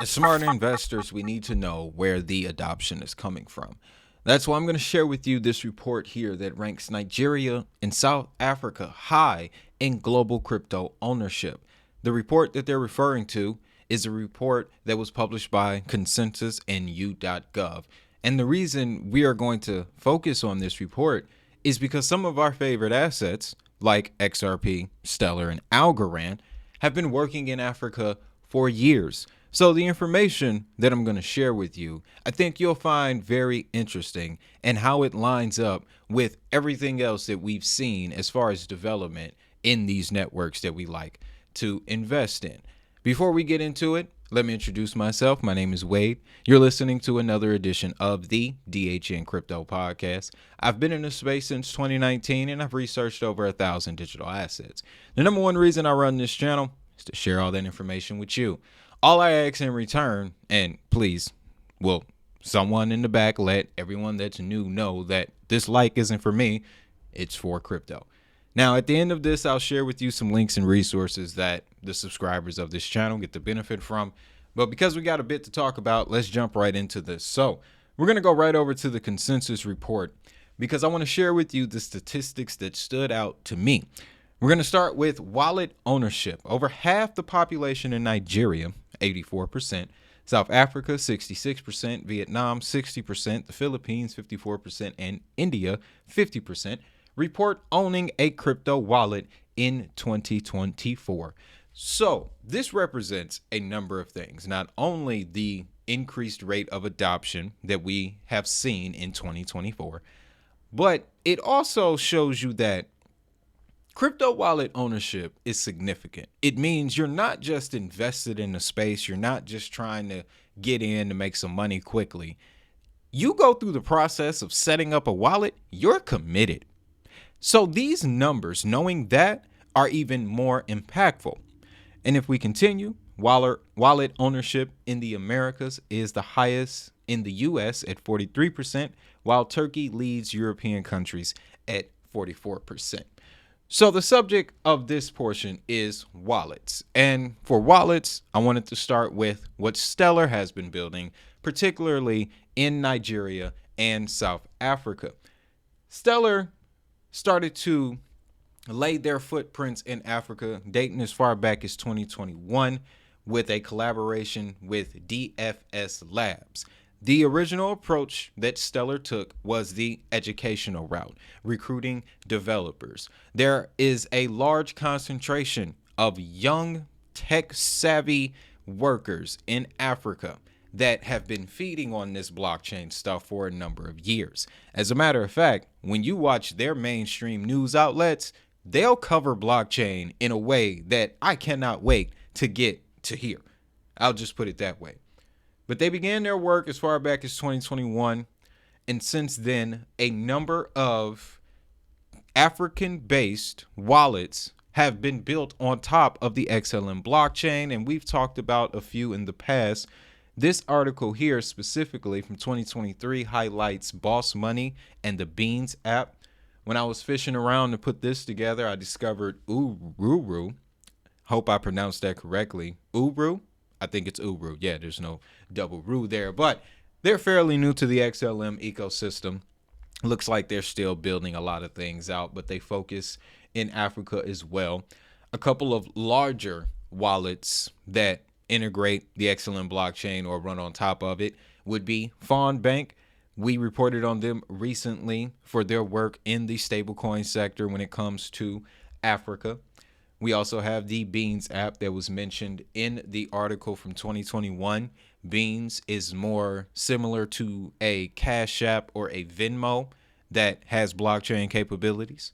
As smart investors, we need to know where the adoption is coming from. That's why I'm going to share with you this report here that ranks Nigeria and South Africa high in global crypto ownership. The report that they're referring to is a report that was published by Consensus and U.gov. And the reason we are going to focus on this report is because some of our favorite assets, like XRP, Stellar, and Algorand, have been working in Africa for years. So the information that I'm going to share with you, I think you'll find very interesting and how it lines up with everything else that we've seen as far as development in these networks that we like to invest in. Before we get into it, let me introduce myself. My name is Wade. You're listening to another edition of the DHN Crypto Podcast. I've been in this space since 2019 and I've researched over 1,000 digital assets. The number one reason I run this channel is to share all that information with you. All I ask in return, and please, will someone in the back let everyone that's new know that this like isn't for me, it's for crypto. Now, at the end of this, I'll share with you some links and resources that the subscribers of this channel get to benefit from. But because we got a bit to talk about, let's jump right into this. So we're going to go right over to the consensus report because I want to share with you the statistics that stood out to me. We're going to start with wallet ownership. Over half the population in Nigeria, 84%, South Africa, 66%, Vietnam, 60%, the Philippines, 54%, and India, 50%, report owning a crypto wallet in 2024. So this represents a number of things, not only the increased rate of adoption that we have seen in 2024, but it also shows you that crypto wallet ownership is significant. It means you're not just invested in the space. You're not just trying to get in to make some money quickly. You go through the process of setting up a wallet, you're committed. So these numbers, knowing that, are even more impactful. And if we continue, wallet ownership in the Americas is the highest in the US at 43%, while Turkey leads European countries at 44%. So the subject of this portion is wallets. And for wallets, I wanted to start with what Stellar has been building, particularly in Nigeria and South Africa. Stellar started to lay their footprints in Africa dating as far back as 2021 with a collaboration with DFS Labs. The original approach that Stellar took was the educational route, recruiting developers. There is a large concentration of young tech-savvy workers in Africa that have been feeding on this blockchain stuff for a number of years. As a matter of fact, when you watch their mainstream news outlets, they'll cover blockchain in a way that I cannot wait to get to hear. I'll just put it that way. But they began their work as far back as 2021. And since then, a number of African-based wallets have been built on top of the XLM blockchain. And we've talked about a few in the past. This article here specifically from 2023 highlights Boss Money and the Beans app. When I was fishing around to put this together, I discovered Uru. Hope I pronounced that correctly. Uru? I think it's Uru. Yeah, there's no double Ru there. But they're fairly new to the XLM ecosystem. Looks like they're still building a lot of things out, but they focus in Africa as well. A couple of larger wallets that integrate the XLM blockchain or run on top of it would be Fawn Bank. We reported on them recently for their work in the stablecoin sector when it comes to Africa. We also have the Beans app that was mentioned in the article from 2021. Beans is more similar to a Cash App or a Venmo that has blockchain capabilities.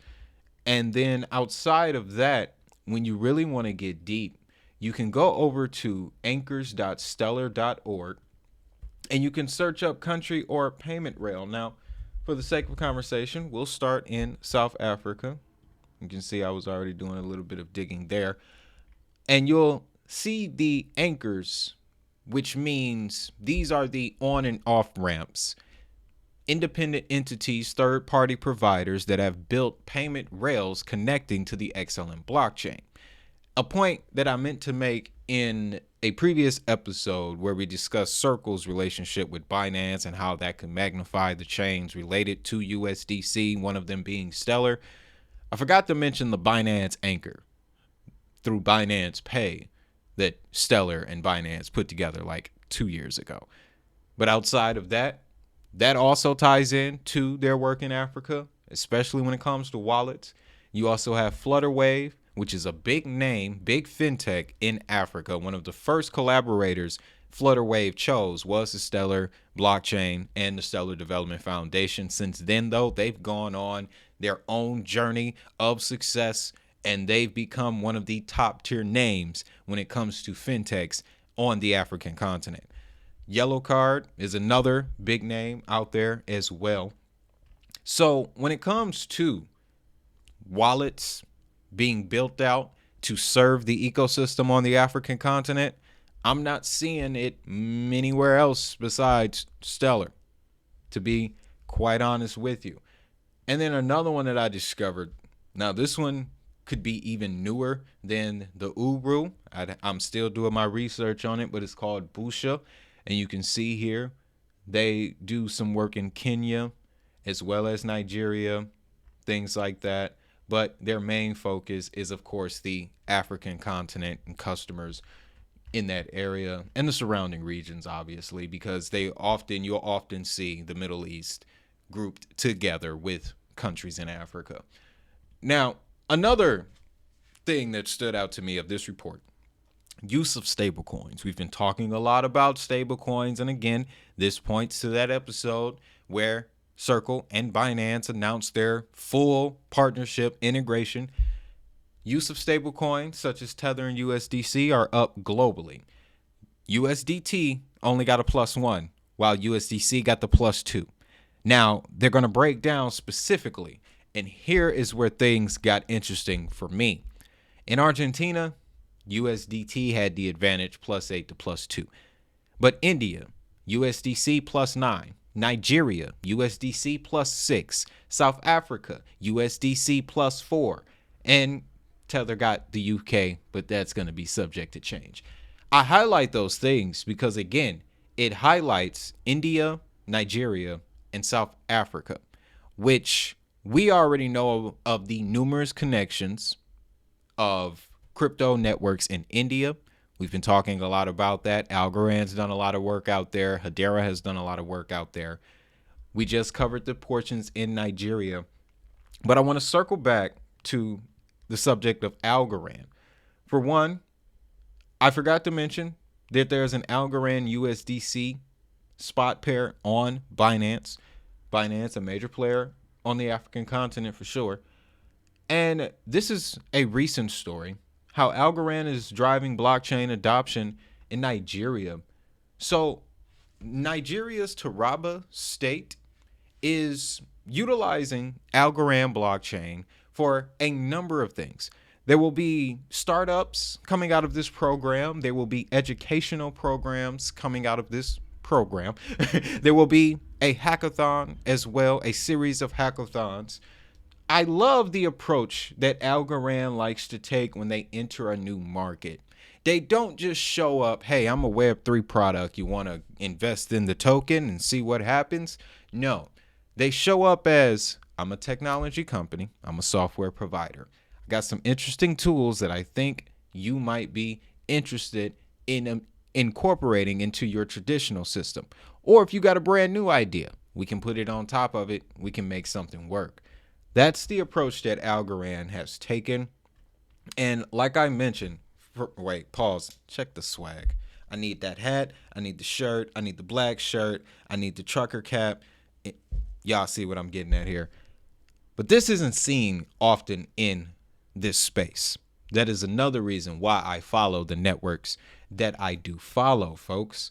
And then outside of that, when you really want to get deep, you can go over to anchors.stellar.org and you can search up country or payment rail. Now, for the sake of conversation, we'll start in South Africa. You can see I was already doing a little bit of digging there. And you'll see the anchors, which means these are the on and off ramps. Independent entities, third-party providers that have built payment rails connecting to the XLM blockchain. A point that I meant to make in a previous episode where we discussed Circle's relationship with Binance and how that could magnify the chains related to USDC, one of them being Stellar. I forgot to mention the Binance anchor through Binance Pay that Stellar and Binance put together like 2 years ago. But outside of that, that also ties in to their work in Africa, especially when it comes to wallets. You also have Flutterwave, which is a big name, big fintech in Africa. One of the first collaborators Flutterwave chose was the Stellar blockchain and the Stellar Development Foundation. Since then, though, they've gone on their own journey of success, and they've become one of the top tier names when it comes to fintechs on the African continent. Yellow Card is another big name out there as well. So when it comes to wallets being built out to serve the ecosystem on the African continent, I'm not seeing it anywhere else besides Stellar, to be quite honest with you. And then another one that I discovered. Now, this one could be even newer than the Uru. I'm still doing my research on it, but it's called Busha. And you can see here, they do some work in Kenya as well as Nigeria, things like that. But their main focus is, of course, the African continent and customers in that area and the surrounding regions, obviously, because you'll often see the Middle East grouped together with countries in Africa. Now, another thing that stood out to me of this report, use of stablecoins. We've been talking a lot about stablecoins, and again, this points to that episode where Circle and Binance announced their full partnership integration. Use of stablecoins such as Tether and USDC are up globally. USDT only got a +1, while USDC got the +2. Now, they're going to break down specifically, and here is where things got interesting for me. In Argentina, USDT had the advantage +8 to +2. But India, USDC +9. Nigeria, USDC +6. South Africa, USDC +4. And Tether got the UK, but that's going to be subject to change. I highlight those things because, again, it highlights India, Nigeria, and South Africa, which we already know of the numerous connections of crypto networks in India. We've been talking a lot about that. Algorand's done a lot of work out there. Hedera has done a lot of work out there. We just covered the portions in Nigeria. But I want to circle back to the subject of Algorand. For one, I forgot to mention that there's an Algorand USDC spot pair on Binance. Binance, a major player on the African continent for sure. And this is a recent story, how Algorand is driving blockchain adoption in Nigeria. So Nigeria's Taraba state is utilizing Algorand blockchain for a number of things. There will be startups coming out of this program. There will be educational programs coming out of this program. There will be a hackathon as well, a series of hackathons. I love the approach that Algorand likes to take when they enter a new market. They don't just show up, hey, I'm a Web3 product. You want to invest in the token and see what happens? No, they show up as, I'm a technology company. I'm a software provider. I got some interesting tools that I think you might be interested in incorporating into your traditional system. Or if you got a brand new idea, we can put it on top of it. We can make something work. That's the approach that Algorand has taken. And like I mentioned, pause, check the swag. I need that hat. I need the shirt. I need the black shirt. I need the trucker cap. Y'all see what I'm getting at here. But this isn't seen often in this space. That is another reason why I follow the networks that I do follow, folks.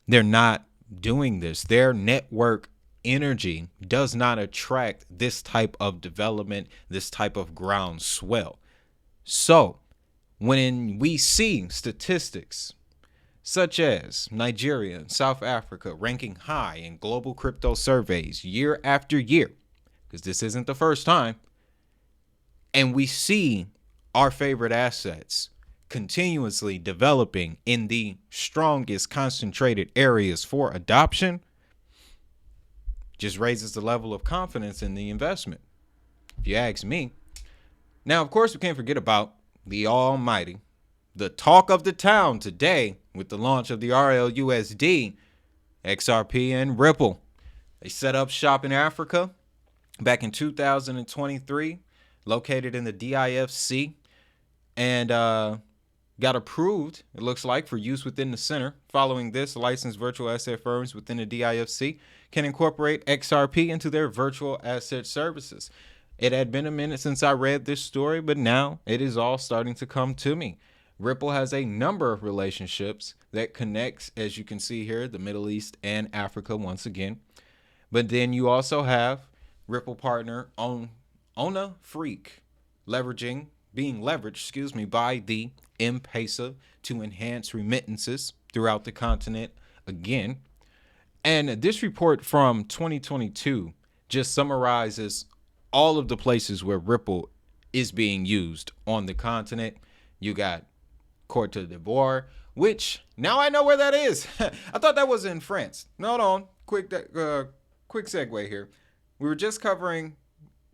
They're not doing this. Their network energy does not attract this type of development, this type of groundswell. So when we see statistics such as Nigeria and South Africa ranking high in global crypto surveys year after year, because this isn't the first time, and we see our favorite assets continuously developing in the strongest concentrated areas for adoption just raises the level of confidence in the investment, if you ask me. Now, of course, we can't forget about the almighty, the talk of the town today with the launch of the RLUSD, XRP, and Ripple. They set up shop in Africa back in 2023, located in the DIFC, and got approved, it looks like, for use within the center. Following this, licensed virtual asset firms within the DIFC can incorporate XRP into their virtual asset services. It had been a minute since I read this story, but now it is all starting to come to me. Ripple has a number of relationships that connects, as you can see here, the Middle East and Africa once again. But then you also have Ripple partner Ona Freak being leveraged by the M-Pesa to enhance remittances throughout the continent again. And this report from 2022 just summarizes all of the places where Ripple is being used on the continent. You got Cote d'Ivoire, which now I know where that is. I thought that was in France. Hold on, quick segue here. We were just covering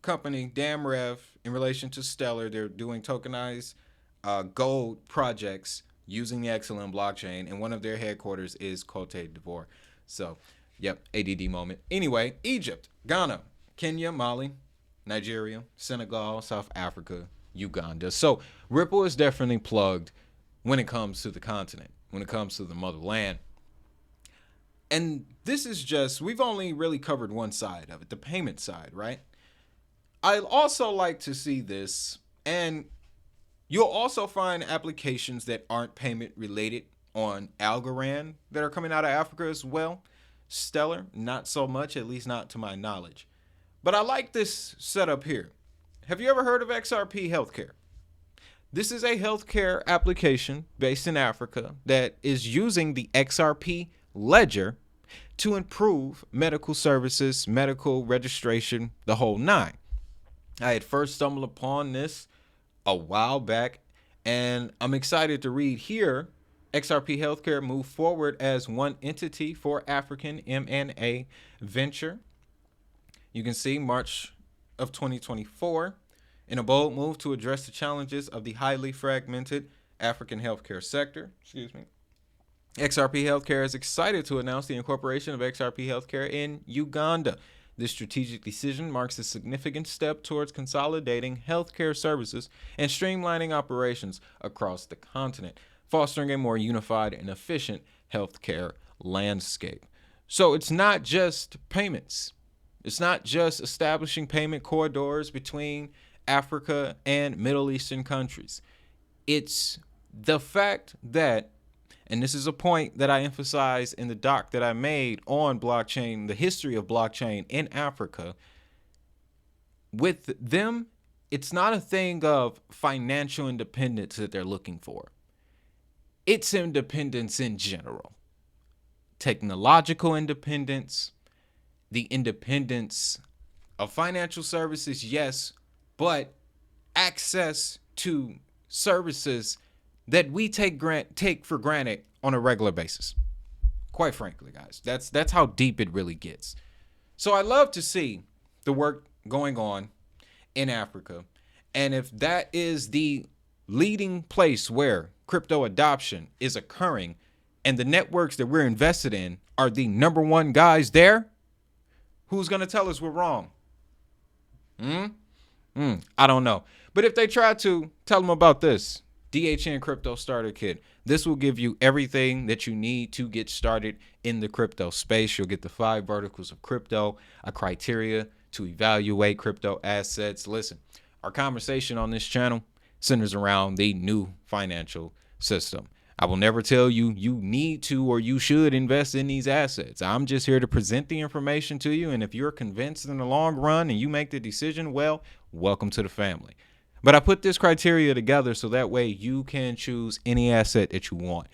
company Damrev in relation to Stellar. They're doing tokenized gold projects using the XLM blockchain, and one of their headquarters is Cote d'Ivoire. So, yep, ADD moment. Anyway, Egypt, Ghana, Kenya, Mali, Nigeria, Senegal, South Africa, Uganda. So Ripple is definitely plugged when it comes to the continent, when it comes to the motherland. And this is just, we've only really covered one side of it, the payment side, right? I also like to see this, and you'll also find applications that aren't payment related on Algorand that are coming out of Africa as well. Stellar, not so much, at least not to my knowledge. But I like this setup here. Have you ever heard of XRP Healthcare? This is a healthcare application based in Africa that is using the XRP ledger to improve medical services, medical registration, the whole nine. I had first stumbled upon this a while back, and I'm excited to read here. XRP Healthcare moved forward as one entity for African M&A venture. You can see March of 2024 in a bold move to address the challenges of the highly fragmented African healthcare sector. XRP Healthcare is excited to announce the incorporation of XRP Healthcare in Uganda. This strategic decision marks a significant step towards consolidating healthcare services and streamlining operations across the continent, fostering a more unified and efficient healthcare landscape. So it's not just payments. It's not just establishing payment corridors between Africa and Middle Eastern countries. It's the fact that, and this is a point that I emphasize in the doc that I made on blockchain, the history of blockchain in Africa. With them, it's not a thing of financial independence that they're looking for. It's independence in general. Technological independence, the independence of financial services, yes, but access to services that we take for granted on a regular basis. Quite frankly, guys, that's how deep it really gets. So I love to see the work going on in Africa. And if that is the leading place where crypto adoption is occurring and the networks that we're invested in are the number one guys there, who's going to tell us we're wrong? I don't know. But if they try to, tell them about this. DHN Crypto Starter Kit. This will give you everything that you need to get started in the crypto space. You'll get the 5 verticals of crypto, a criteria to evaluate crypto assets. Listen, our conversation on this channel centers around the new financial system. I will never tell you you need to or you should invest in these assets. I'm just here to present the information to you. And if you're convinced in the long run and you make the decision, well, welcome to the family. But I put this criteria together so that way you can choose any asset that you want.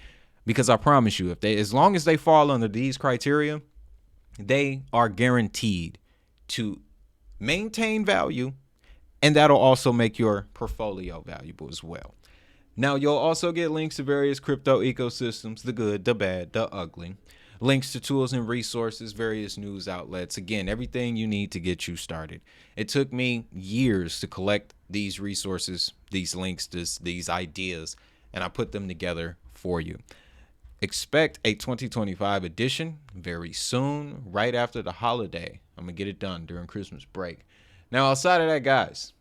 Because I promise you, as long as they fall under these criteria, they are guaranteed to maintain value, and that'll also make your portfolio valuable as well. Now, you'll also get links to various crypto ecosystems, the good, the bad, the ugly, links to tools and resources, various news outlets. Again, everything you need to get you started. It took me years to collect these resources, these links, these ideas, and I put them together for you. Expect a 2025 edition very soon, right after the holiday. I'm going to get it done during Christmas break. Now, outside of that, guys,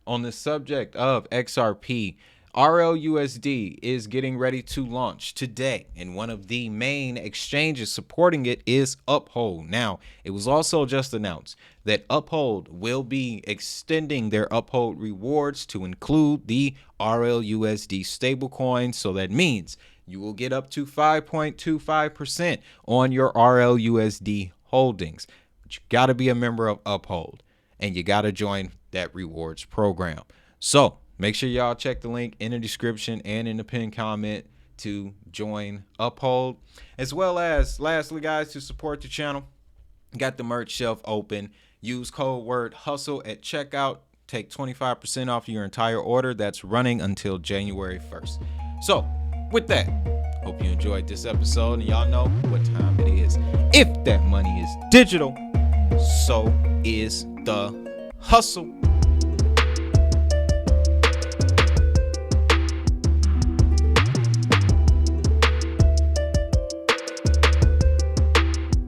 on the subject of XRP, RLUSD is getting ready to launch today, and one of the main exchanges supporting it is Uphold. Now, it was also just announced that Uphold will be extending their Uphold rewards to include the RLUSD stablecoin. So that means you will get up to 5.25% on your RLUSD holdings. But you got to be a member of Uphold, and you got to join that rewards program. So make sure y'all check the link in the description and in the pinned comment to join Uphold. As well as, lastly, guys, to support the channel, got the merch shelf open. Use code word HUSTLE at checkout. Take 25% off your entire order. That's running until January 1st. So with that, hope you enjoyed this episode, and y'all know what time it is. If that money is digital, so is the hustle.